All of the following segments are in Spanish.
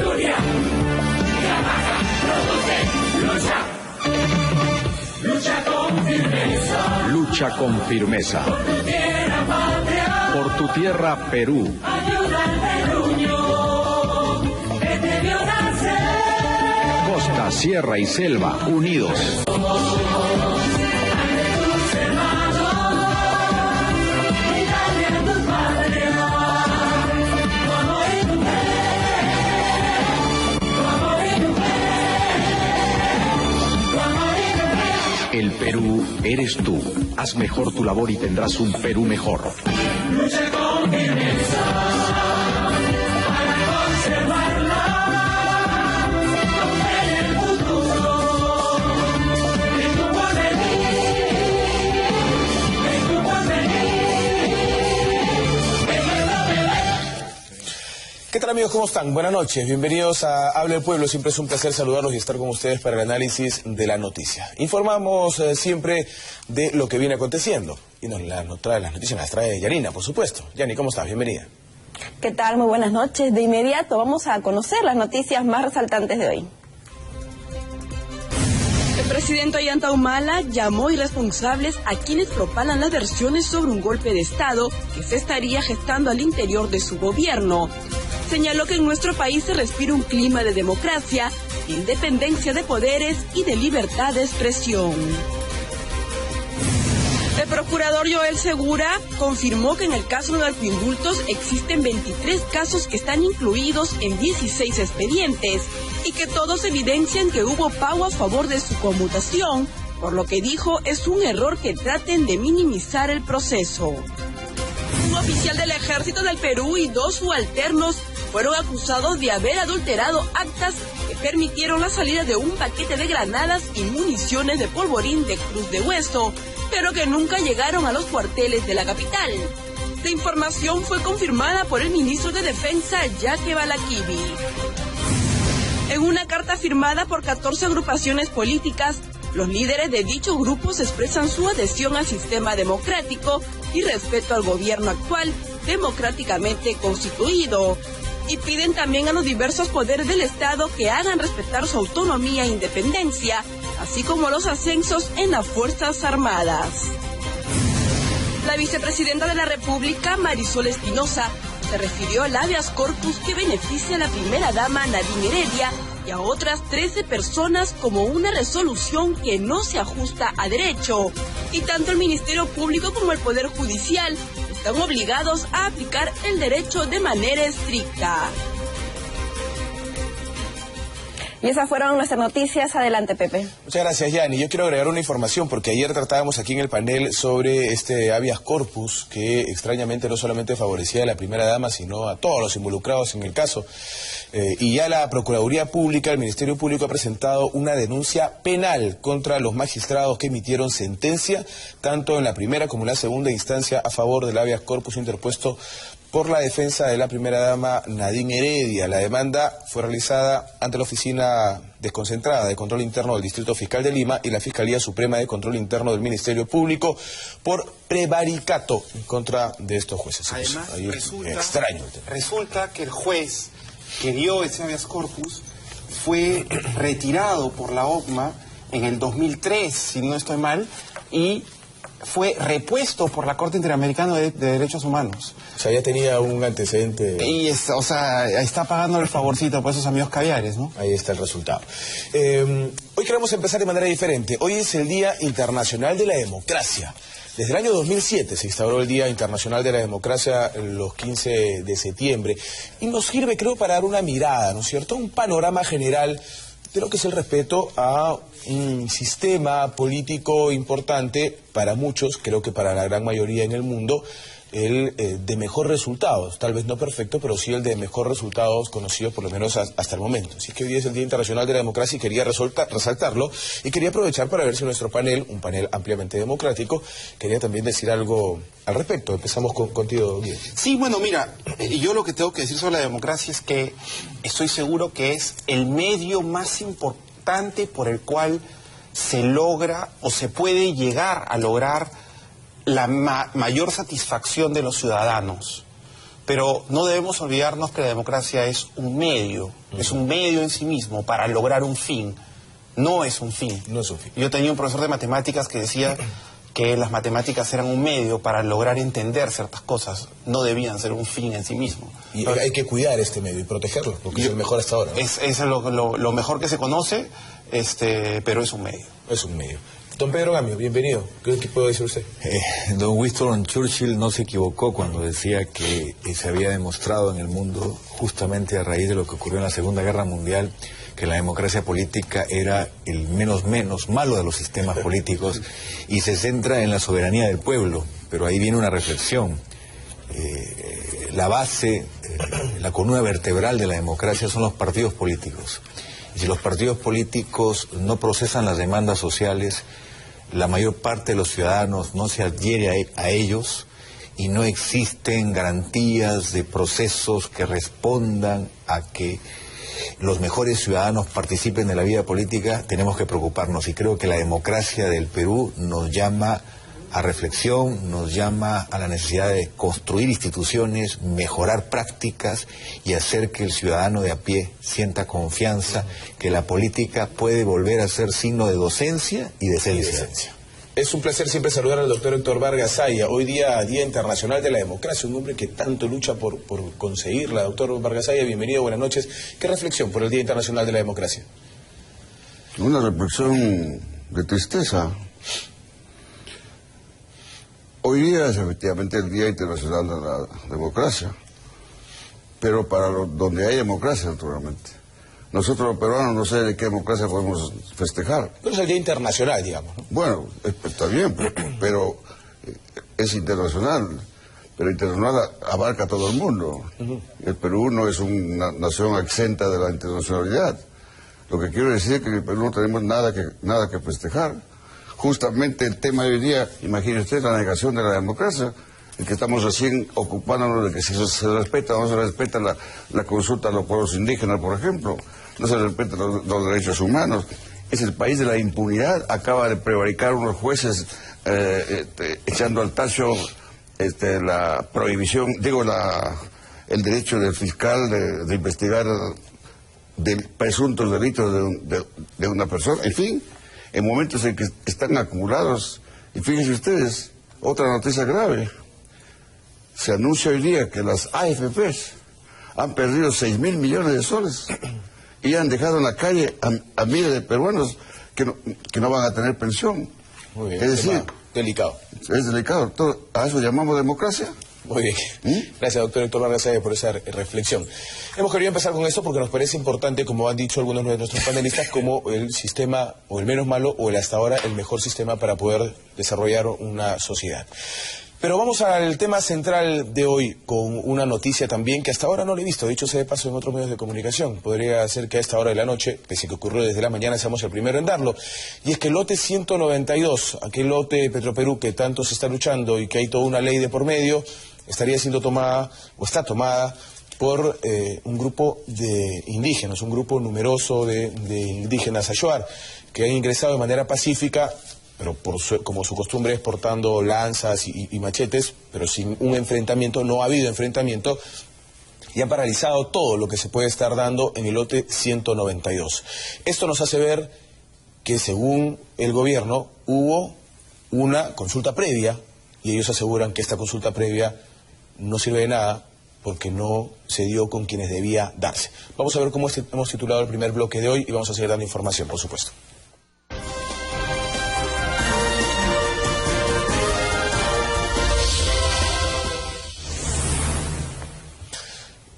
Luria, Yamaha, produce, lucha. Lucha con firmeza. Lucha con firmeza. Por tu tierra, patria. Por tu tierra, Perú. Ayuda al terruño que te vio nacer. Costa, sierra y selva, unidos. El Perú eres tú. Haz mejor tu labor y tendrás un Perú mejor. Lucha con firmeza para conservarla. En el futuro, en tu porvenir, en tu porvenir. ¿Qué tal, amigos? ¿Cómo están? Buenas noches. Bienvenidos a Habla el Pueblo. Siempre es un placer saludarlos y estar con ustedes para el análisis de la noticia. Informamos siempre de lo que viene aconteciendo. Y nos trae las noticias, las trae Yanina, por supuesto. Yani, ¿cómo estás? Bienvenida. ¿Qué tal? Muy buenas noches. De inmediato vamos a conocer las noticias más resaltantes de hoy. El presidente Ollanta Humala llamó irresponsables a quienes propalan las versiones sobre un golpe de Estado que se estaría gestando al interior de su gobierno. Señaló que en nuestro país se respira un clima de democracia, de independencia de poderes y de libertad de expresión. El procurador Joel Segura confirmó que en el caso de narcoindultos existen 23 casos que están incluidos en 16 expedientes y que todos evidencian que hubo pago a favor de su conmutación, por lo que dijo es un error que traten de minimizar el proceso. Un oficial del Ejército del Perú y 2 subalternos fueron acusados de haber adulterado actas que permitieron la salida de un paquete de granadas y municiones de polvorín de Cruz de Hueso, pero que nunca llegaron a los cuarteles de la capital. La información fue confirmada por el ministro de Defensa, Yaque Balaquivi. En una carta firmada por 14 agrupaciones políticas, los líderes de dichos grupos expresan su adhesión al sistema democrático y respeto al gobierno actual, democráticamente constituido. Y piden también a los diversos poderes del Estado que hagan respetar su autonomía e independencia, así como los ascensos en las Fuerzas Armadas. La vicepresidenta de la República, Marisol Espinosa, se refirió al habeas corpus que beneficia a la primera dama Nadine Heredia y a otras 13 personas como una resolución que no se ajusta a derecho. Y tanto el Ministerio Público como el Poder Judicial están obligados a aplicar el derecho de manera estricta. Y esas fueron nuestras noticias. Adelante, Pepe. Muchas gracias, Yani. Yo quiero agregar una información porque ayer tratábamos aquí en el panel sobre este habeas corpus que extrañamente no solamente favorecía a la primera dama, sino a todos los involucrados en el caso. Y ya la Procuraduría Pública, el Ministerio Público ha presentado una denuncia penal contra los magistrados que emitieron sentencia, tanto en la primera como en la segunda instancia, a favor del habeas corpus interpuesto por la defensa de la primera dama Nadine Heredia. La demanda fue realizada ante la Oficina Desconcentrada de Control Interno del Distrito Fiscal de Lima y la Fiscalía Suprema de Control Interno del Ministerio Público por prevaricato en contra de estos jueces. Además, resulta que el juez que dio ese habeas corpus fue retirado por la OCMA en el 2003, si no estoy mal, y fue repuesto por la Corte Interamericana de Derechos Humanos. O sea, ya tenía un antecedente. Y está pagando el favorcito por esos amigos caviares, ¿no? Ahí está el resultado. Hoy queremos empezar de manera diferente. Hoy es el Día Internacional de la Democracia. Desde el año 2007 se instauró el Día Internacional de la Democracia los 15 de septiembre. Y nos sirve, creo, para dar una mirada, ¿no es cierto? Un panorama general de lo que es el respeto a un sistema político importante para muchos, creo que para la gran mayoría en el mundo, el de mejor resultados, tal vez no perfecto, pero sí el de mejor resultados conocido por lo menos hasta el momento. Así que hoy es el Día Internacional de la Democracia y quería resaltarlo y quería aprovechar para ver si nuestro panel, un panel ampliamente democrático, quería también decir algo al respecto. Empezamos contigo, Guido. Sí, bueno, mira, yo lo que tengo que decir sobre la democracia es que estoy seguro que es el medio más importante por el cual se logra o se puede llegar a lograr la mayor satisfacción de los ciudadanos. Pero no debemos olvidarnos que la democracia es un medio en sí mismo para lograr un fin. No es un fin. No es un fin. Yo tenía un profesor de matemáticas que decía que las matemáticas eran un medio para lograr entender ciertas cosas, no debían ser un fin en sí mismo. Y hay que cuidar este medio y protegerlo, porque es el mejor hasta ahora, ¿no? Es lo mejor que se conoce, pero es un medio. Es un medio. Don Pedro Gamio, bienvenido. ¿Qué puede decir usted? Don Winston Churchill no se equivocó cuando decía que se había demostrado en el mundo, justamente a raíz de lo que ocurrió en la Segunda Guerra Mundial, que la democracia política era el menos malo de los sistemas políticos y se centra en la soberanía del pueblo. Pero ahí viene una reflexión. La base, la columna vertebral de la democracia son los partidos políticos. Y si los partidos políticos no procesan las demandas sociales, la mayor parte de los ciudadanos no se adhiere a ellos y no existen garantías de procesos que respondan a que los mejores ciudadanos participen de la vida política, tenemos que preocuparnos. Y creo que la democracia del Perú nos llama a reflexión, nos llama a la necesidad de construir instituciones, mejorar prácticas y hacer que el ciudadano de a pie sienta confianza que la política puede volver a ser signo de docencia y decencia. Es un placer siempre saludar al doctor Héctor Vargas Saya. Hoy Día Internacional de la Democracia, un hombre que tanto lucha por conseguirla. Doctor Vargas Saya, bienvenido, buenas noches. ¿Qué reflexión por el Día Internacional de la Democracia? Una reflexión de tristeza. Hoy día es efectivamente el Día Internacional de la Democracia, pero para donde hay democracia, naturalmente. Nosotros los peruanos no sé de qué democracia podemos festejar. Pero es el Día Internacional, digamos, ¿no? Bueno, está bien, pero es internacional. Pero internacional abarca a todo el mundo. El Perú no es una nación exenta de la internacionalidad. Lo que quiero decir es que en el Perú no tenemos nada que festejar. Justamente el tema de hoy día, imagine usted, la negación de la democracia, el que estamos recién ocupándonos de que si se respeta o no se respeta la consulta a los pueblos indígenas, por ejemplo, no se respetan los derechos humanos. Es el país de la impunidad. Acaba de prevaricar unos jueces echando al tacho la prohibición, el derecho del fiscal de investigar de presuntos delitos de una persona. En fin, en momentos en que están acumulados. Y fíjense ustedes, otra noticia grave. Se anuncia hoy día que las AFPs han perdido 6.000 millones de soles y han dejado en la calle a miles de peruanos que no van a tener pensión. Muy bien, es decir, delicado. Es delicado. ¿A eso llamamos democracia? Muy bien. Gracias, doctor Héctor Vargas Saya, por esa reflexión. Hemos querido empezar con esto porque nos parece importante, como han dicho algunos de nuestros panelistas, como el sistema, o el menos malo, o el hasta ahora el mejor sistema para poder desarrollar una sociedad. Pero vamos al tema central de hoy, con una noticia también que hasta ahora no lo he visto, dicho sea de paso en otros medios de comunicación. Podría ser que a esta hora de la noche, pese a que ocurrió desde la mañana, seamos el primero en darlo. Y es que el lote 192, aquel lote de Petroperú que tanto se está luchando y que hay toda una ley de por medio, estaría siendo tomada, o está tomada, por un grupo de indígenas, un grupo numeroso de indígenas ayuar, que han ingresado de manera pacífica, pero como su costumbre es portando lanzas y machetes, pero sin un enfrentamiento, no ha habido enfrentamiento, y han paralizado todo lo que se puede estar dando en el lote 192. Esto nos hace ver que según el gobierno hubo una consulta previa, y ellos aseguran que esta consulta previa no sirve de nada porque no se dio con quienes debía darse. Vamos a ver cómo hemos titulado el primer bloque de hoy y vamos a seguir dando información, por supuesto.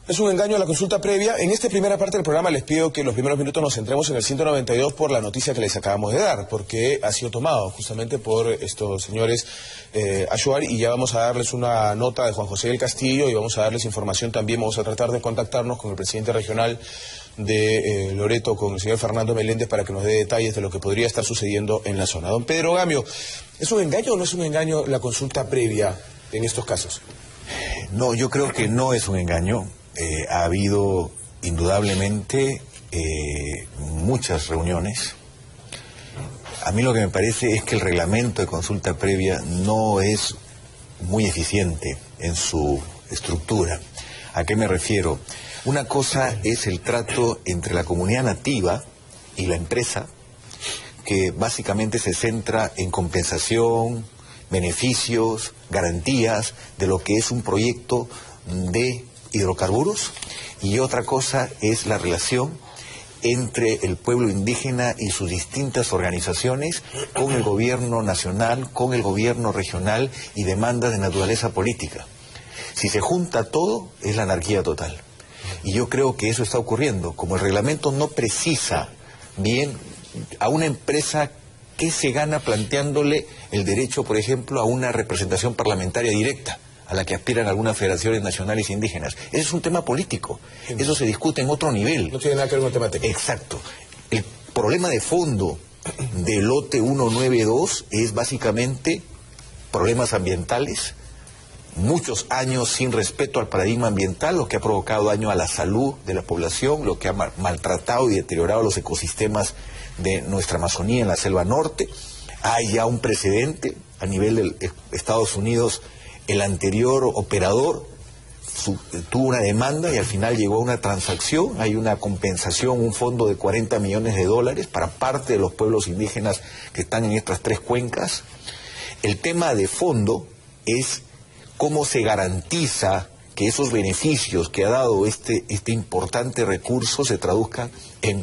Es un engaño a la consulta previa. En esta primera parte del programa les pido que en los primeros minutos nos centremos en el 192 por la noticia que les acabamos de dar, porque ha sido tomado justamente por estos señores Ayuar, y ya vamos a darles una nota de Juan José del Castillo y vamos a darles información también. Vamos a tratar de contactarnos con el presidente regional de Loreto, con el señor Fernando Meléndez, para que nos dé detalles de lo que podría estar sucediendo en la zona. Don Pedro Gamio, ¿es un engaño o no es un engaño la consulta previa en estos casos? No, yo creo que no es un engaño. Ha habido indudablemente muchas reuniones. A mí lo que me parece es que el reglamento de consulta previa no es muy eficiente en su estructura. ¿A qué me refiero? Una cosa es el trato entre la comunidad nativa y la empresa, que básicamente se centra en compensación, beneficios, garantías de lo que es un proyecto de hidrocarburos, y otra cosa es la relación entre el pueblo indígena y sus distintas organizaciones con el gobierno nacional, con el gobierno regional y demandas de naturaleza política. Si se junta todo, es la anarquía total. Y yo creo que eso está ocurriendo. Como el reglamento no precisa bien a una empresa qué se gana planteándole el derecho, por ejemplo, a una representación parlamentaria directa, a la que aspiran algunas federaciones nacionales indígenas. Ese es un tema político. Eso se discute en otro nivel. No tiene nada que ver con el tema técnico. Exacto. El problema de fondo del lote 192 es básicamente problemas ambientales, muchos años sin respeto al paradigma ambiental, lo que ha provocado daño a la salud de la población, lo que ha maltratado y deteriorado los ecosistemas de nuestra Amazonía en la selva norte. Hay ya un precedente a nivel de Estados Unidos. El anterior operador tuvo una demanda y al final llegó a una transacción. Hay una compensación, un fondo de $40 millones para parte de los pueblos indígenas que están en estas tres cuencas. El tema de fondo es cómo se garantiza que esos beneficios que ha dado este importante recurso se traduzcan en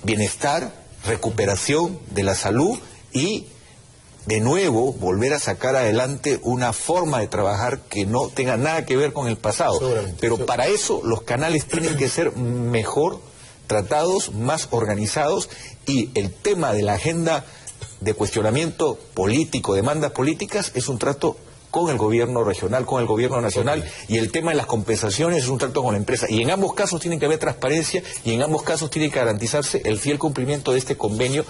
bienestar, recuperación de la salud y, de nuevo, volver a sacar adelante una forma de trabajar que no tenga nada que ver con el pasado. Pero para eso los canales tienen que ser mejor tratados, más organizados, y el tema de la agenda de cuestionamiento político, demandas políticas, es un trato con el gobierno regional, con el gobierno nacional, y el tema de las compensaciones es un trato con la empresa. Y en ambos casos tiene que haber transparencia, y en ambos casos tiene que garantizarse el fiel cumplimiento de este convenio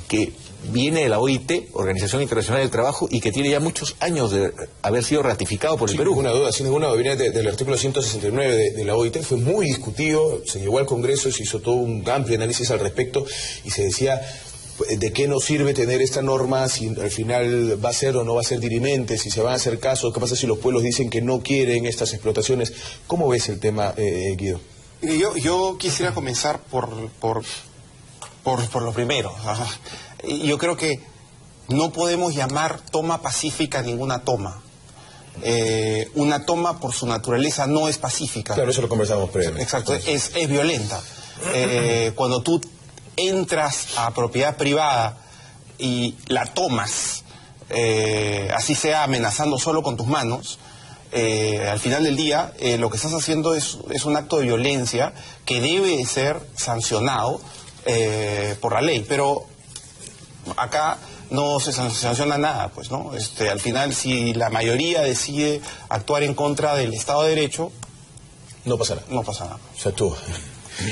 que viene de la OIT, Organización Internacional del Trabajo, y que tiene ya muchos años de haber sido ratificado por el Perú. Sin ninguna duda, viene del artículo 169 de la OIT, fue muy discutido, se llevó al Congreso, se hizo todo un amplio análisis al respecto, y se decía, ¿de qué nos sirve tener esta norma si al final va a ser o no va a ser dirimente, si se van a hacer casos? ¿Qué pasa si los pueblos dicen que no quieren estas explotaciones? ¿Cómo ves el tema, Guido? Yo quisiera comenzar por lo primero. Yo creo que no podemos llamar toma pacífica a ninguna toma. Una toma por su naturaleza no es pacífica. Claro, eso lo conversamos previamente. Exacto, es violenta. Cuando tú entras a propiedad privada y la tomas, así sea amenazando solo con tus manos, al final del día lo que estás haciendo es un acto de violencia que debe ser sancionado por la ley. Pero acá no se sanciona nada, pues, ¿no? Al final, si la mayoría decide actuar en contra del Estado de Derecho, no pasa nada. No pasa nada. Se actúa.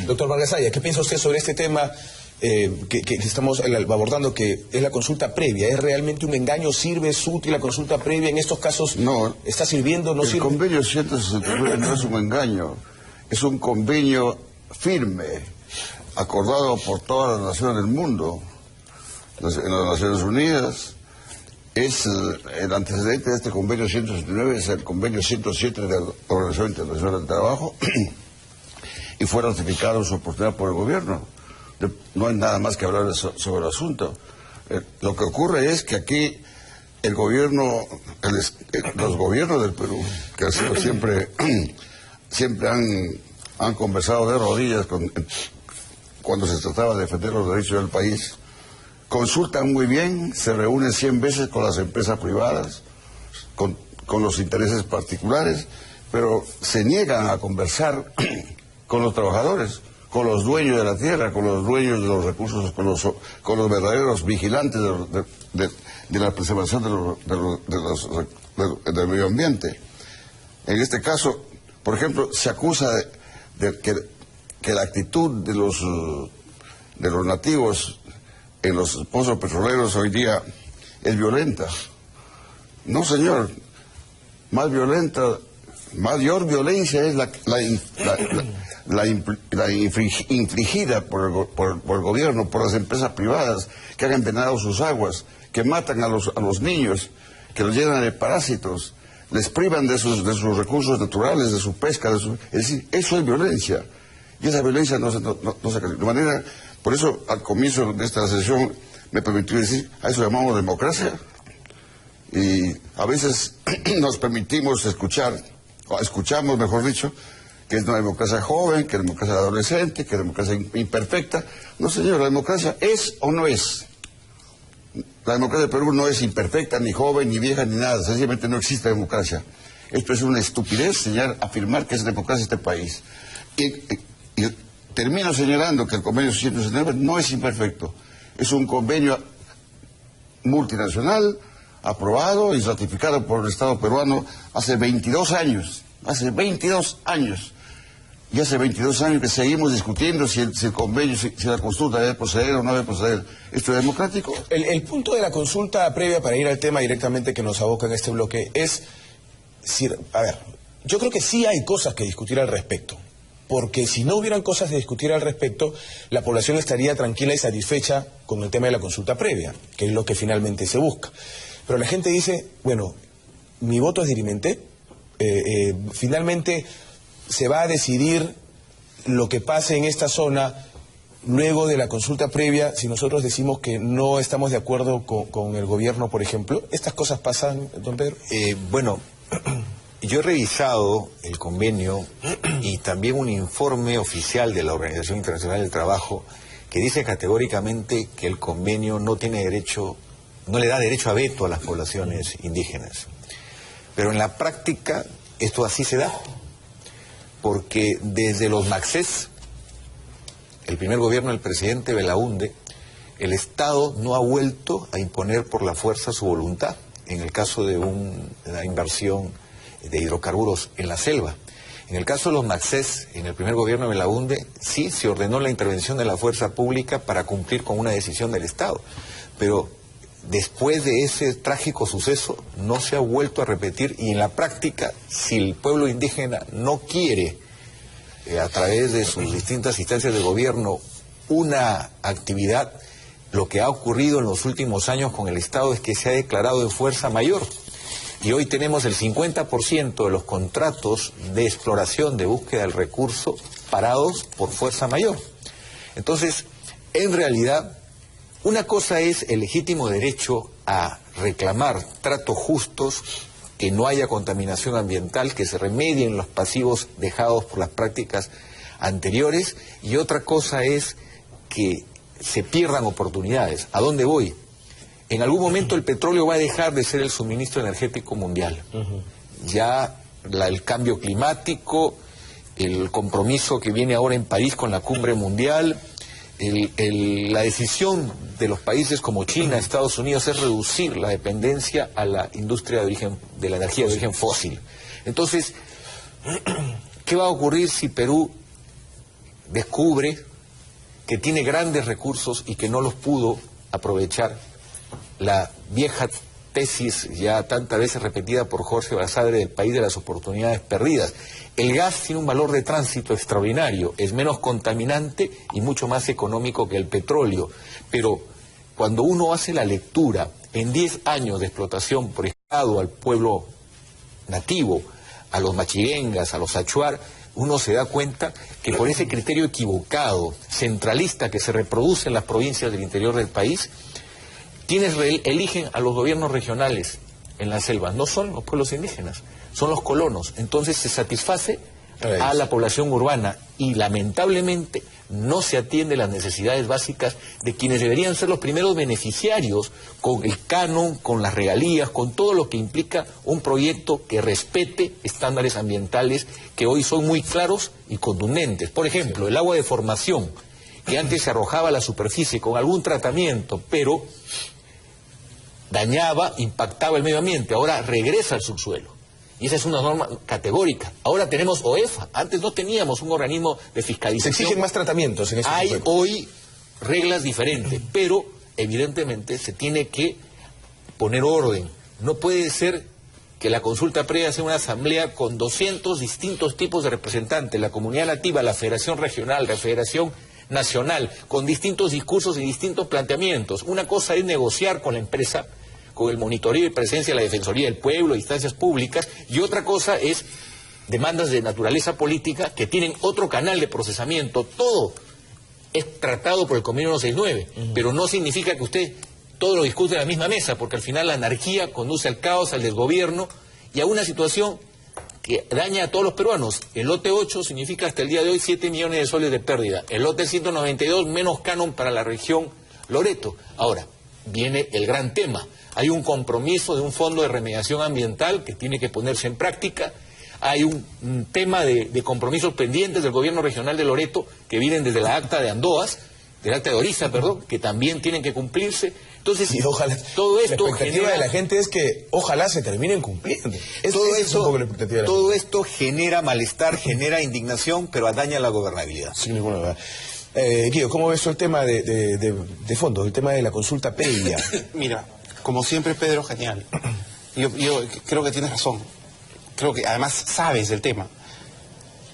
Doctor Vargas Aya, ¿qué piensa usted sobre este tema que estamos abordando, que es la consulta previa? ¿Es realmente un engaño? ¿Sirve? ¿Es útil la consulta previa? ¿En estos casos no está sirviendo? ¿No sirve? El convenio 169 no es un engaño, es un convenio firme, acordado por todas las naciones del mundo, en las Naciones Unidas. Es el antecedente de este convenio 169, es el convenio 107 de la Organización Internacional del Trabajo, y fue ratificado en su oportunidad por el gobierno. No hay nada más que hablar sobre el asunto. Lo que ocurre es que aquí el gobierno, los gobiernos del Perú, que siempre han conversado de rodillas cuando se trataba de defender los derechos del país, consultan muy bien, se reúnen 100 veces con las empresas privadas, con los intereses particulares, pero se niegan a conversar con los trabajadores, con los dueños de la tierra, con los dueños de los recursos, con los verdaderos vigilantes de la preservación del medio ambiente. En este caso, por ejemplo, se acusa de que la actitud de los nativos en los pozos petroleros hoy día es violenta. No, señor, mayor violencia es la infligida por el gobierno, por las empresas privadas que han envenenado sus aguas, que matan a los niños, que los llenan de parásitos, les privan de sus recursos naturales, de su pesca, es decir, eso es violencia. Y esa violencia no se de manera, por eso al comienzo de esta sesión me permitió decir, a eso llamamos democracia. Y a veces nos permitimos escuchar, o escuchamos mejor dicho, que es una democracia joven, que es una democracia adolescente, que es una democracia imperfecta. No, señor, la democracia es o no es. La democracia de Perú no es imperfecta, ni joven, ni vieja, ni nada. Sencillamente no existe democracia. Esto es una estupidez, señor, afirmar que es democracia este país. Y termino señalando que el convenio 169 no es imperfecto. Es un convenio multinacional aprobado y ratificado por el Estado peruano hace 22 años. Hace 22 años. Y hace 22 años que seguimos discutiendo si el convenio, si la consulta debe proceder o no debe proceder. ¿Esto es democrático? El punto de la consulta previa, para ir al tema directamente que nos aboca en este bloque, es... a ver, yo creo que sí hay cosas que discutir al respecto. Porque si no hubieran cosas de discutir al respecto, la población estaría tranquila y satisfecha con el tema de la consulta previa, que es lo que finalmente se busca. Pero la gente dice, bueno, mi voto es dirimente, finalmente se va a decidir lo que pase en esta zona luego de la consulta previa, si nosotros decimos que no estamos de acuerdo con el gobierno, por ejemplo. ¿Estas cosas pasan, don Pedro? Bueno, yo he revisado el convenio y también un informe oficial de la Organización Internacional del Trabajo que dice categóricamente que el convenio no tiene derecho, no le da derecho a veto a las poblaciones indígenas. Pero en la práctica esto así se da, porque desde los Maxés, el primer gobierno del presidente Belaúnde, el Estado no ha vuelto a imponer por la fuerza su voluntad en el caso de una inversión de hidrocarburos en la selva. En el caso de los Maxés, en el primer gobierno de Belaúnde, sí se ordenó la intervención de la fuerza pública para cumplir con una decisión del Estado, pero después de ese trágico suceso no se ha vuelto a repetir, y en la práctica, si el pueblo indígena no quiere, a través de sus distintas instancias de gobierno, una actividad, lo que ha ocurrido en los últimos años con el Estado es que se ha declarado de fuerza mayor. Y hoy tenemos el 50% de los contratos de exploración, de búsqueda del recurso, parados por fuerza mayor. Entonces, en realidad, una cosa es el legítimo derecho a reclamar tratos justos, que no haya contaminación ambiental, que se remedien los pasivos dejados por las prácticas anteriores, y otra cosa es que se pierdan oportunidades. ¿A dónde voy? En algún momento el petróleo va a dejar de ser el suministro energético mundial. Ya el cambio climático, el compromiso que viene ahora en París con la cumbre mundial, la decisión de los países como China, Estados Unidos, es reducir la dependencia a la industria de la energía de origen fósil. Entonces, ¿qué va a ocurrir si Perú descubre que tiene grandes recursos y que no los pudo aprovechar? La vieja tesis, ya tantas veces repetida por Jorge Basadre, del país de las oportunidades perdidas. El gas tiene un valor de tránsito extraordinario, es menos contaminante y mucho más económico que el petróleo. Pero cuando uno hace la lectura, en 10 años de explotación por Estado al pueblo nativo, a los machirengas, a los achuar, uno se da cuenta que por ese criterio equivocado, centralista, que se reproduce en las provincias del interior del país, quienes eligen a los gobiernos regionales en la selva no son los pueblos indígenas, son los colonos. Entonces se satisface a la población urbana y lamentablemente no se atiende las necesidades básicas de quienes deberían ser los primeros beneficiarios, con el canon, con las regalías, con todo lo que implica un proyecto que respete estándares ambientales que hoy son muy claros y contundentes. Por ejemplo, el agua de formación, que antes se arrojaba a la superficie con algún tratamiento, pero dañaba, impactaba el medio ambiente, ahora regresa al subsuelo. Y esa es una norma categórica. Ahora tenemos OEFA, antes no teníamos un organismo de fiscalización. Se exigen más tratamientos en este Hay hoy reglas diferentes, pero evidentemente se tiene que poner orden. No puede ser que la consulta previa sea una asamblea con 200 distintos tipos de representantes, la comunidad nativa, la federación regional, la federación nacional, con distintos discursos y distintos planteamientos. Una cosa es negociar con la empresa con el monitoreo y presencia de la Defensoría del Pueblo, instancias públicas, y otra cosa es demandas de naturaleza política que tienen otro canal de procesamiento. Todo es tratado por el convenio 169, pero no significa que usted todo lo discute en la misma mesa, porque al final la anarquía conduce al caos, al desgobierno y a una situación que daña a todos los peruanos. El lote 8 significa hasta el día de hoy 7 millones de soles de pérdida. El lote 192 menos canon para la región Loreto. Ahora, viene el gran tema. Hay un compromiso de un fondo de remediación ambiental que tiene que ponerse en práctica. Hay un tema de compromisos pendientes del gobierno regional de Loreto que vienen desde la acta de Andoas, del acta de Oriza, perdón, que también tienen que cumplirse. Entonces, y ojalá, todo esto la expectativa de la gente es que ojalá se terminen cumpliendo. Todo esto genera malestar, genera indignación, pero daña la gobernabilidad. Sin ninguna duda. Guido, ¿cómo ves el tema de fondo, el tema de la consulta previa? Mira, como siempre, Pedro, genial. Yo creo que tienes razón. Creo que además sabes del tema.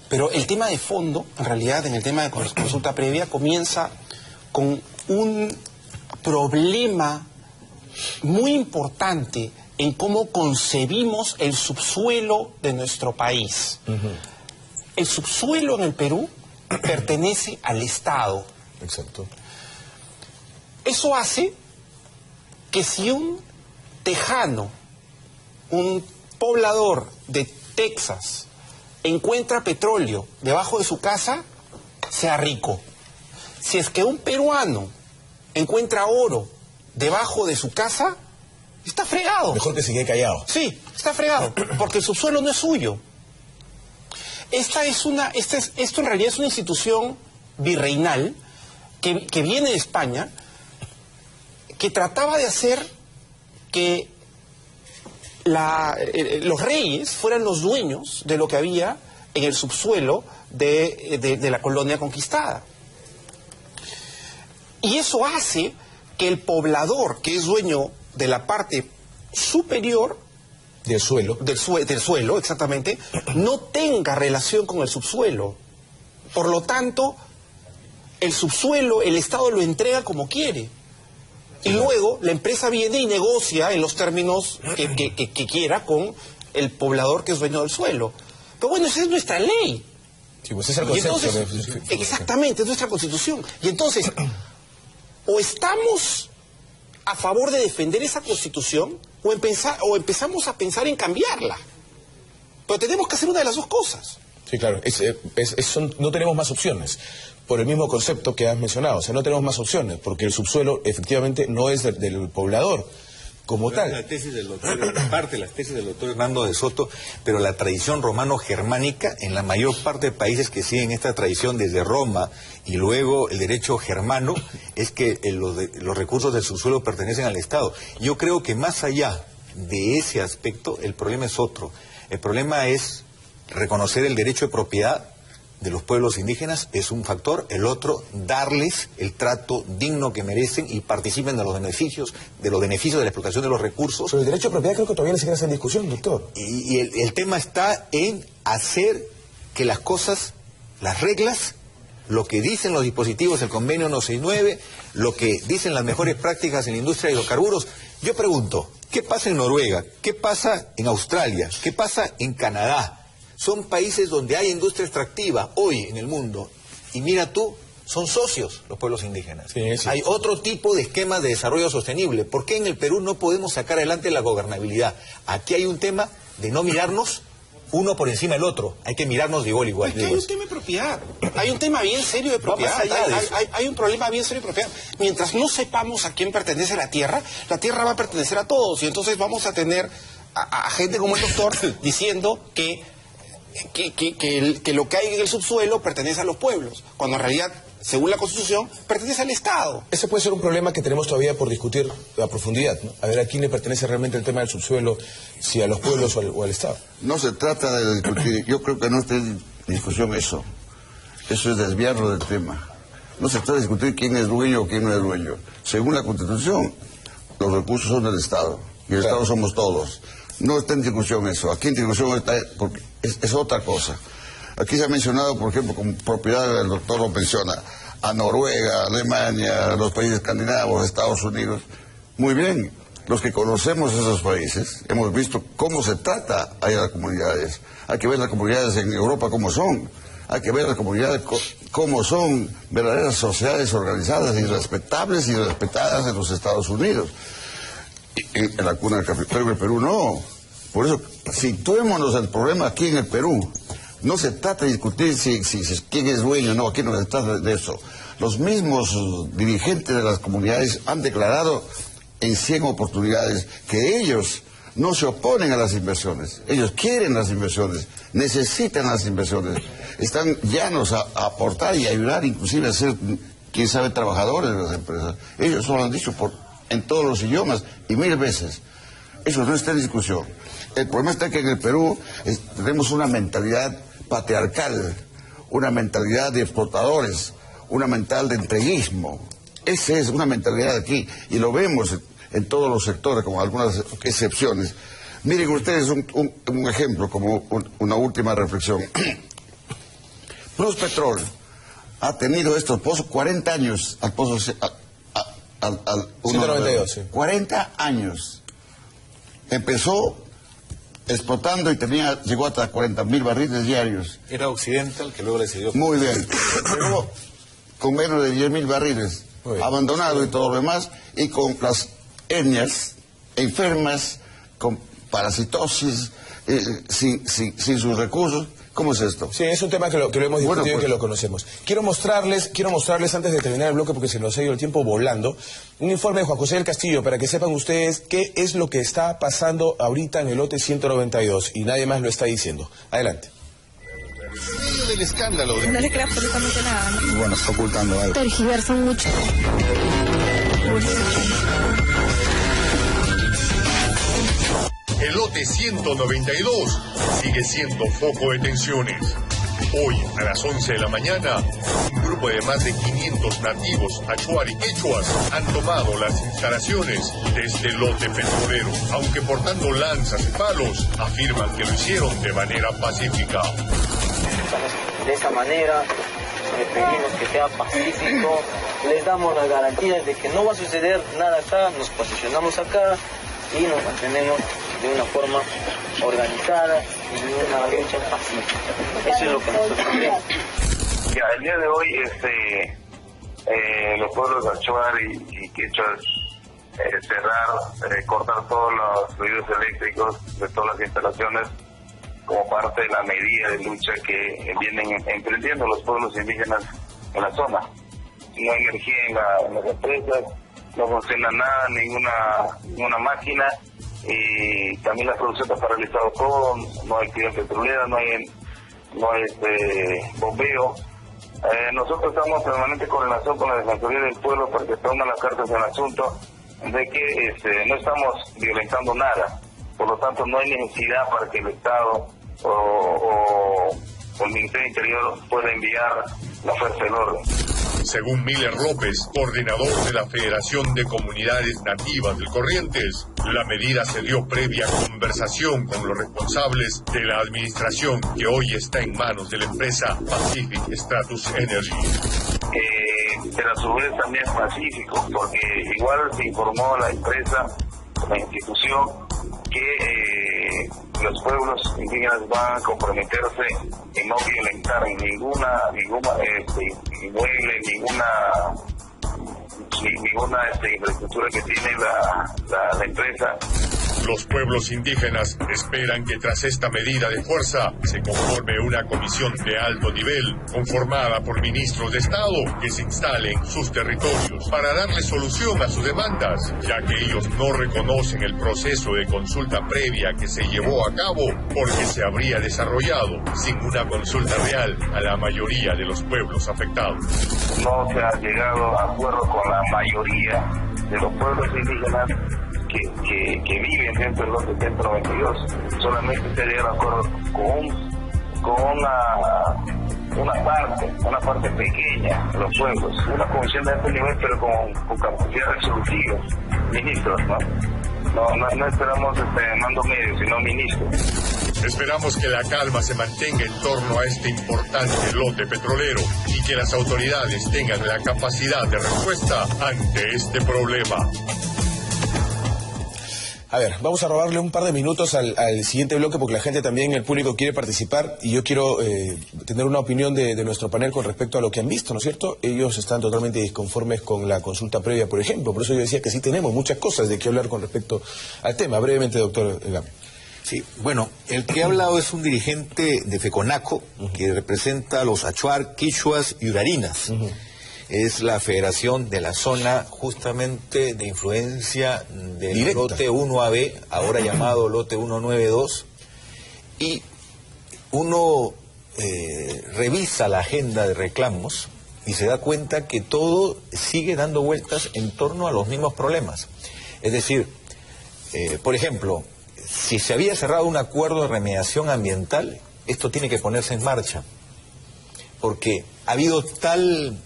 Pero el tema de fondo, en realidad, en el tema de consulta previa, comienza con un problema muy importante en cómo concebimos el subsuelo de nuestro país. El subsuelo en el Perú pertenece al Estado. Exacto. Eso hace que si un tejano, un poblador de Texas, encuentra petróleo debajo de su casa, sea rico. Si es que un peruano encuentra oro debajo de su casa, está fregado. Mejor que se quede callado. Sí, está fregado, porque el subsuelo no es suyo. Esto en realidad es una institución virreinal que viene de España, que trataba de hacer que los reyes fueran los dueños de lo que había en el subsuelo de la colonia conquistada. Y eso hace que el poblador, que es dueño de la parte superior del suelo, del suelo, exactamente, no tenga relación con el subsuelo. Por lo tanto, el subsuelo, el Estado lo entrega como quiere. Y luego la empresa viene y negocia en los términos que quiera con el poblador que es dueño del suelo. Pero bueno, esa es nuestra ley. Sí, pues es el concepto. Exactamente, es nuestra Constitución. Y entonces, o estamos a favor de defender esa Constitución o empezamos a pensar en cambiarla. Pero tenemos que hacer una de las dos cosas. Sí, claro. No tenemos más opciones. Por el mismo concepto que has mencionado. O sea, no tenemos más opciones, porque el subsuelo efectivamente no es del poblador como tal. La tesis del doctor, parte de las tesis del doctor Hernando de Soto, pero la tradición romano-germánica, en la mayor parte de países que siguen esta tradición desde Roma y luego el derecho germano, es que los recursos del subsuelo pertenecen al Estado. Yo creo que más allá de ese aspecto, el problema es otro. El problema es reconocer el derecho de propiedad de los pueblos indígenas, es un factor. El otro, darles el trato digno que merecen y participen de los beneficios de la explotación de los recursos. Pero el derecho de propiedad creo que todavía no se queda en discusión, doctor. Y el tema está en hacer que las cosas, las reglas, lo que dicen los dispositivos del convenio 169, lo que dicen las mejores prácticas en la industria de hidrocarburos. Yo pregunto, ¿qué pasa en Noruega? ¿Qué pasa en Australia? ¿Qué pasa en Canadá? Son países donde hay industria extractiva hoy en el mundo. Y mira tú, son socios los pueblos indígenas. Sí, sí. Hay otro tipo de esquemas de desarrollo sostenible. ¿Por qué en el Perú no podemos sacar adelante la gobernabilidad? Aquí hay un tema de no mirarnos uno por encima del otro. Hay que mirarnos de igual a igual. Es que hay un tema de propiedad. Hay un tema bien serio de propiedad. Hay un problema bien serio de propiedad. Mientras no sepamos a quién pertenece la tierra va a pertenecer a todos. Y entonces vamos a tener a gente como el doctor diciendo que lo que hay en el subsuelo pertenece a los pueblos, cuando en realidad, según la Constitución, pertenece al Estado. Ese puede ser un problema que tenemos todavía por discutir a profundidad, ¿no? A ver a quién le pertenece realmente el tema del subsuelo, si a los pueblos o al Estado. No se trata de discutir, yo creo que no está en discusión eso. Eso es desviarlo del tema. No se trata de discutir quién es dueño o quién no es dueño. Según la Constitución, los recursos son del Estado, y el Estado somos todos. No está en discusión eso. Aquí en discusión está, porque es otra cosa. Aquí se ha mencionado, por ejemplo, como propiedad, el doctor lo menciona, a Noruega, a Alemania, a los países escandinavos, Estados Unidos. Muy bien, los que conocemos esos países, hemos visto cómo se trata a las comunidades. Hay que ver las comunidades en Europa cómo son. Hay que ver las comunidades cómo son verdaderas sociedades organizadas y respetables y respetadas en los Estados Unidos. En la cuna del café. Pero en el Perú no. Por eso, situémonos el problema aquí en el Perú. No se trata de discutir quién es dueño o no, aquí no se trata de eso. Los mismos dirigentes de las comunidades han declarado en 100 oportunidades que ellos no se oponen a las inversiones. Ellos quieren las inversiones, necesitan las inversiones. Están llanos a aportar y ayudar, inclusive a ser, quién sabe, trabajadores de las empresas. Ellos lo han dicho en todos los idiomas y 1000 veces. Eso no está en discusión. El problema está que en el Perú tenemos una mentalidad patriarcal, una mentalidad de explotadores, una mentalidad de entreguismo. Esa es una mentalidad aquí, y lo vemos en todos los sectores, con algunas excepciones. Miren ustedes un ejemplo, como una última reflexión. Pluspetrol ha tenido estos pozos 40 años, al pozo... 192, sí. 40 años. Empezó explotando y llegó hasta 40.000 barriles diarios. Era Occidental, que luego le cedió. Muy bien. Llegó con menos de 10.000 barriles, abandonado y todo lo demás, y con las etnias enfermas, con parasitosis, sin sus recursos. ¿Cómo es esto? Sí, es un tema que lo hemos discutido y que lo conocemos. Quiero mostrarles antes de terminar el bloque, porque se nos ha ido el tiempo volando, un informe de Juan José del Castillo, para que sepan ustedes qué es lo que está pasando ahorita en el lote 192, y nadie más lo está diciendo. Adelante. En medio del escándalo. No le crea absolutamente nada, ¿no? Bueno, está ocultando algo. Tergiversan mucho. El lote 192 sigue siendo foco de tensiones. Hoy, a las 11 de la mañana, un grupo de más de 500 nativos achuar y quechuas han tomado las instalaciones de este lote petrolero, aunque portando lanzas y palos, afirman que lo hicieron de manera pacífica. De esa manera, les pedimos que sea pacífico, les damos las garantías de que no va a suceder nada acá, nos posicionamos acá y nos mantenemos de una forma organizada y de una lucha pacífica. Eso es lo que nosotros queremos. Ya, el día de hoy los pueblos de Achuar y quechuas cerrar, cortar todos los fluidos eléctricos de todas las instalaciones como parte de la medida de lucha que vienen emprendiendo los pueblos indígenas en la zona. No hay energía en las empresas, no funciona nada, ninguna máquina, y también la producción está paralizada todo, no hay actividad petrolera, no hay bombeo. Nosotros estamos en permanente coordinación con la Defensoría del Pueblo para que tomen las cartas en el asunto de que no estamos violentando nada, por lo tanto no hay necesidad para que el Estado o el Ministerio del Interior pueda enviar la fuerza del orden. Según Miller López, coordinador de la Federación de Comunidades Nativas del Corrientes, la medida se dio previa conversación con los responsables de la administración, que hoy está en manos de la empresa Pacific Stratus Energy. Pero a su vez también es pacífico, porque igual se informó a la empresa, la institución, que los pueblos indígenas van a comprometerse en no violentar ninguna inmueble, ninguna infraestructura que tiene la empresa. Los pueblos indígenas esperan que tras esta medida de fuerza se conforme una comisión de alto nivel conformada por ministros de Estado que se instale en sus territorios para darle solución a sus demandas, ya que ellos no reconocen el proceso de consulta previa que se llevó a cabo porque se habría desarrollado sin una consulta real a la mayoría de los pueblos afectados. No se ha llegado a acuerdo con la mayoría de los pueblos indígenas que viven dentro del lote 192. Solamente se llega a acuerdo con una parte pequeña de los pueblos, una comisión de este nivel, pero con capacidad resolutiva, ministros, no esperamos mando medio, sino ministros. Esperamos que la calma se mantenga en torno a este importante lote petrolero y que las autoridades tengan la capacidad de respuesta ante este problema. A ver, vamos a robarle un par de minutos al siguiente bloque porque la gente también, el público quiere participar y yo quiero tener una opinión de nuestro panel con respecto a lo que han visto, ¿no es cierto? Ellos están totalmente disconformes con la consulta previa, por ejemplo. Por eso yo decía que sí tenemos muchas cosas de qué hablar con respecto al tema. Brevemente, doctor Gami. Sí, bueno, el que ha hablado es un dirigente de FECONACO, que representa a los achuar, quichuas y urarinas. Es la federación de la zona justamente de influencia del directa. lote 1AB, ahora llamado lote 192, y uno revisa la agenda de reclamos y se da cuenta que todo sigue dando vueltas en torno a los mismos problemas. Es decir, por ejemplo, si se había cerrado un acuerdo de remediación ambiental, esto tiene que ponerse en marcha, porque ha habido tal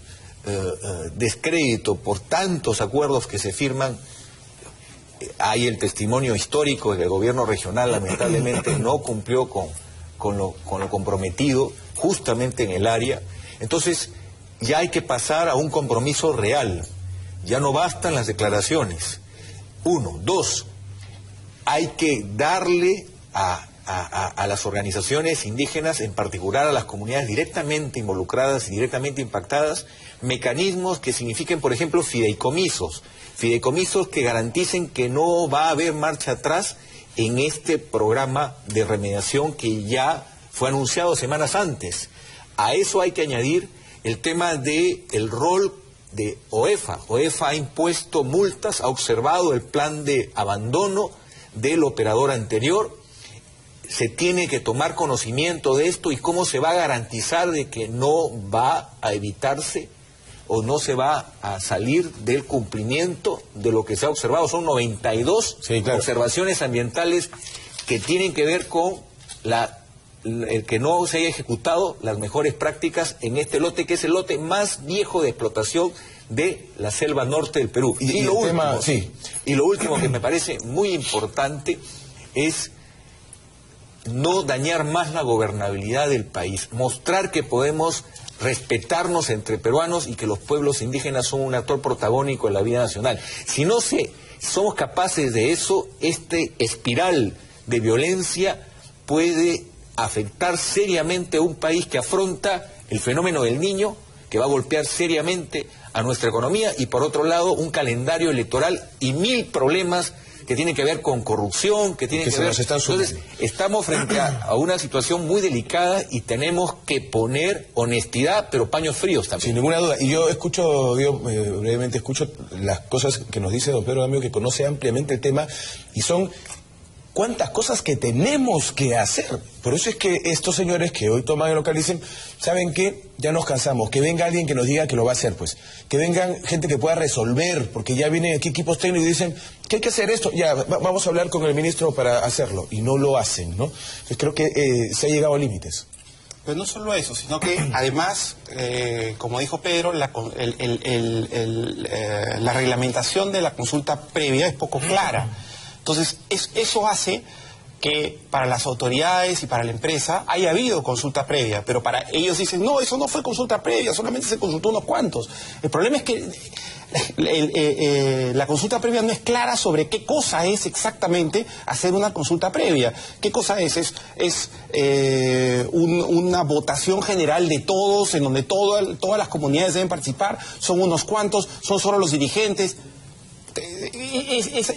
descrédito por tantos acuerdos que se firman. Hay el testimonio histórico de que el gobierno regional lamentablemente no cumplió con lo comprometido justamente en el área. Entonces ya hay que pasar a un compromiso real, ya no bastan las declaraciones. 1, 2, hay que darle a las organizaciones indígenas, en particular a las comunidades directamente involucradas y directamente impactadas, mecanismos que signifiquen, por ejemplo, fideicomisos que garanticen que no va a haber marcha atrás en este programa de remediación que ya fue anunciado semanas antes. A eso hay que añadir el tema del rol de OEFA. OEFA ha impuesto multas, ha observado el plan de abandono del operador anterior. Se tiene que tomar conocimiento de esto y cómo se va a garantizar de que no va a evitarse o no se va a salir del cumplimiento de lo que se ha observado. Son 92 observaciones ambientales que tienen que ver con el que no se haya ejecutado las mejores prácticas en este lote, que es el lote más viejo de explotación de la selva norte del Perú. Y lo último que me parece muy importante es no dañar más la gobernabilidad del país, mostrar que podemos respetarnos entre peruanos y que los pueblos indígenas son un actor protagónico en la vida nacional. Si somos capaces de eso, este espiral de violencia puede afectar seriamente a un país que afronta el fenómeno del Niño, que va a golpear seriamente a nuestra economía, y por otro lado un calendario electoral y 1000 problemas que tienen que ver con corrupción, que tienen que ver... Entonces, estamos frente a una situación muy delicada y tenemos que poner honestidad, pero paños fríos también. Sin ninguna duda. Y yo escucho, brevemente escucho las cosas que nos dice don Pedro Gami, que conoce ampliamente el tema, y son cuántas cosas que tenemos que hacer. Por eso es que estos señores que hoy toman el local dicen, ¿saben qué? Ya nos cansamos, que venga alguien que nos diga que lo va a hacer, pues. Que vengan gente que pueda resolver, porque ya vienen aquí equipos técnicos y dicen, ¿qué hay que hacer esto? Ya, vamos a hablar con el ministro para hacerlo. Y no lo hacen, ¿no? Entonces creo que se ha llegado a límites. Pues no solo eso, sino que además, como dijo Pedro, la reglamentación de la consulta previa es poco clara. Entonces, eso hace que para las autoridades y para la empresa haya habido consulta previa, pero para ellos dicen, no, eso no fue consulta previa, solamente se consultó unos cuantos. El problema es que la consulta previa no es clara sobre qué cosa es exactamente hacer una consulta previa. ¿Qué cosa es? Es una votación general de todos, en donde todas las comunidades deben participar, son unos cuantos, son solo los dirigentes.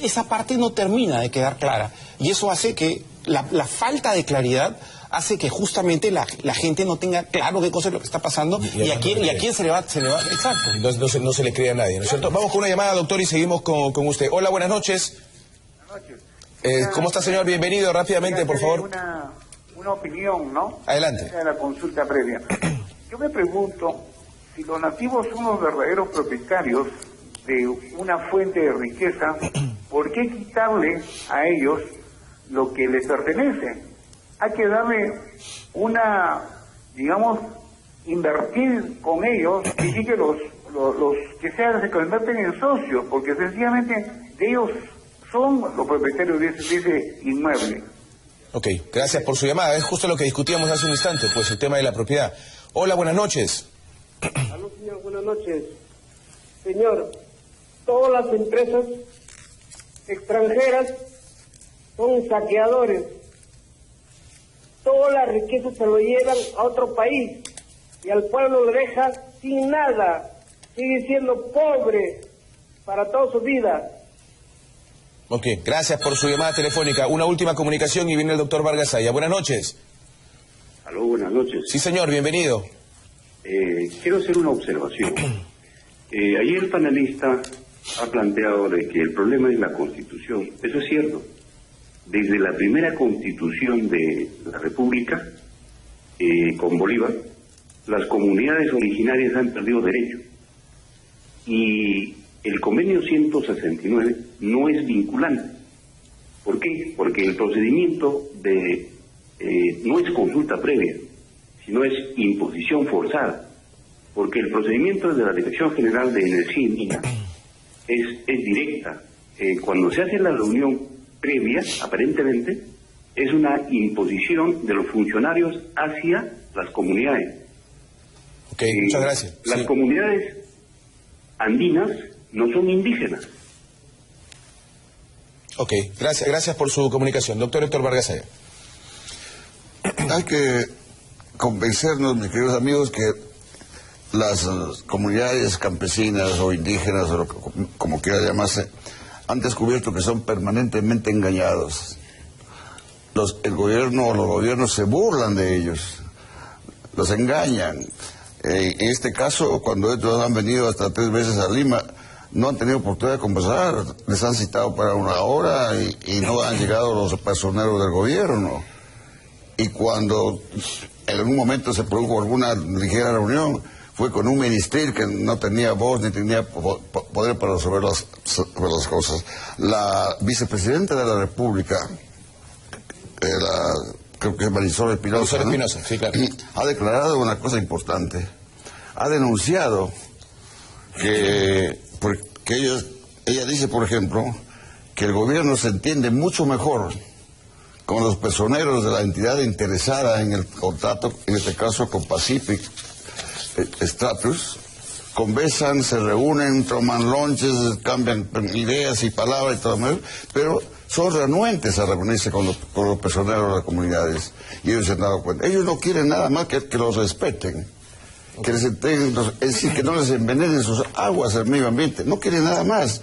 Esa parte no termina de quedar clara, y eso hace que la falta de claridad hace que justamente la gente no tenga claro qué cosa es lo que está pasando y a quién se le va exacto. No se le cree a nadie, ¿no es cierto? Vamos con una llamada, doctor, y seguimos con usted. Hola, buenas noches. ¿Cómo está, señor? Bienvenido, rápidamente, por favor. Una opinión, ¿no? Adelante. De la consulta previa. Yo me pregunto si los nativos son los verdaderos propietarios de una fuente de riqueza, ¿por qué quitarle a ellos lo que les pertenece? Hay que darle invertir con ellos y que los que se convierten en socios, porque sencillamente ellos son los propietarios de ese inmueble. Ok, gracias por su llamada. Es justo lo que discutíamos hace un instante, pues el tema de la propiedad. Hola, buenas noches. Aló, señor, buenas noches. Señor, todas las empresas extranjeras son saqueadores. Toda la riqueza se lo llevan a otro país y al pueblo lo deja sin nada. Sigue siendo pobre para toda su vida. Ok, gracias por su llamada telefónica. Una última comunicación y viene el doctor Vargas Saya. Buenas noches. Aló, buenas noches. Sí, señor, bienvenido. Quiero hacer una observación. Ayer el panelista ha planteado de que el problema es la Constitución. Eso es cierto. Desde la primera Constitución de la República, con Bolívar, las comunidades originarias han perdido derechos. Y el convenio 169 no es vinculante. ¿Por qué? Porque el procedimiento no es consulta previa, sino es imposición forzada. Porque el procedimiento de la Dirección General de Energía y Minas es directa. Cuando se hace la reunión previa, aparentemente, es una imposición de los funcionarios hacia las comunidades. Ok, muchas gracias. Las comunidades andinas no son indígenas. Ok, gracias por su comunicación. Doctor Héctor Vargas Saya. Hay que convencernos, mis queridos amigos, que las comunidades campesinas o indígenas, o como quiera llamarse, han descubierto que son permanentemente engañados. El gobierno o los gobiernos se burlan de ellos, los engañan. En este caso, cuando ellos han venido hasta 3 veces a Lima, no han tenido oportunidad de conversar, les han citado para 1 hora y no han llegado los personeros del gobierno. Y cuando en algún momento se produjo alguna ligera reunión, fue con un ministerio que no tenía voz ni tenía poder para resolver las cosas. La vicepresidenta de la República, creo que es Marisol Espinosa, ¿no? Sí, claro. Ha declarado una cosa importante. Ha denunciado que ella dice, por ejemplo, que el gobierno se entiende mucho mejor con los personeros de la entidad interesada en el contrato, en este caso con Pacific Stratus. Conversan, se reúnen, toman lunches, cambian ideas y palabras y todo, pero son renuentes a reunirse con los personeros de las comunidades. Y ellos se han dado cuenta. Ellos no quieren nada más que los respeten, que les entreguen, es decir, que no les envenenen sus aguas al medio ambiente. No quieren nada más.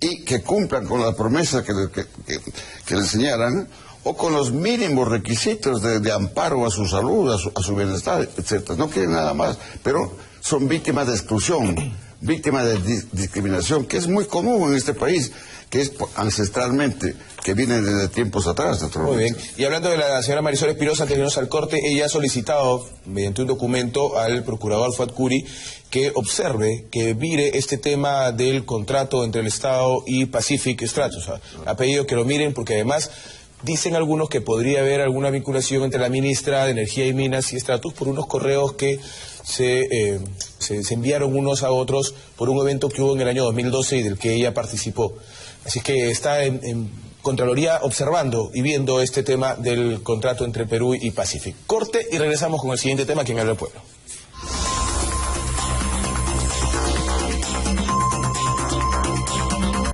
Y que cumplan con las promesas que les señalan, o con los mínimos requisitos de amparo a su salud, a su bienestar, etc. No quieren nada más, pero son víctimas de exclusión, víctimas de discriminación, que es muy común en este país, que es ancestralmente, que viene desde tiempos atrás. Muy bien. Y hablando de la señora Marisol Espinosa, antes de irnos al corte, ella ha solicitado, mediante un documento, al procurador Fuad Curi, que observe, que mire este tema del contrato entre el Estado y Pacific Stratus. Ha pedido que lo miren porque además dicen algunos que podría haber alguna vinculación entre la ministra de Energía y Minas y Stratus por unos correos que se enviaron unos a otros por un evento que hubo en el año 2012 y del que ella participó. Así que está en Contraloría observando y viendo este tema del contrato entre Perú y Pacific. Corte y regresamos con el siguiente tema, quien habla el pueblo.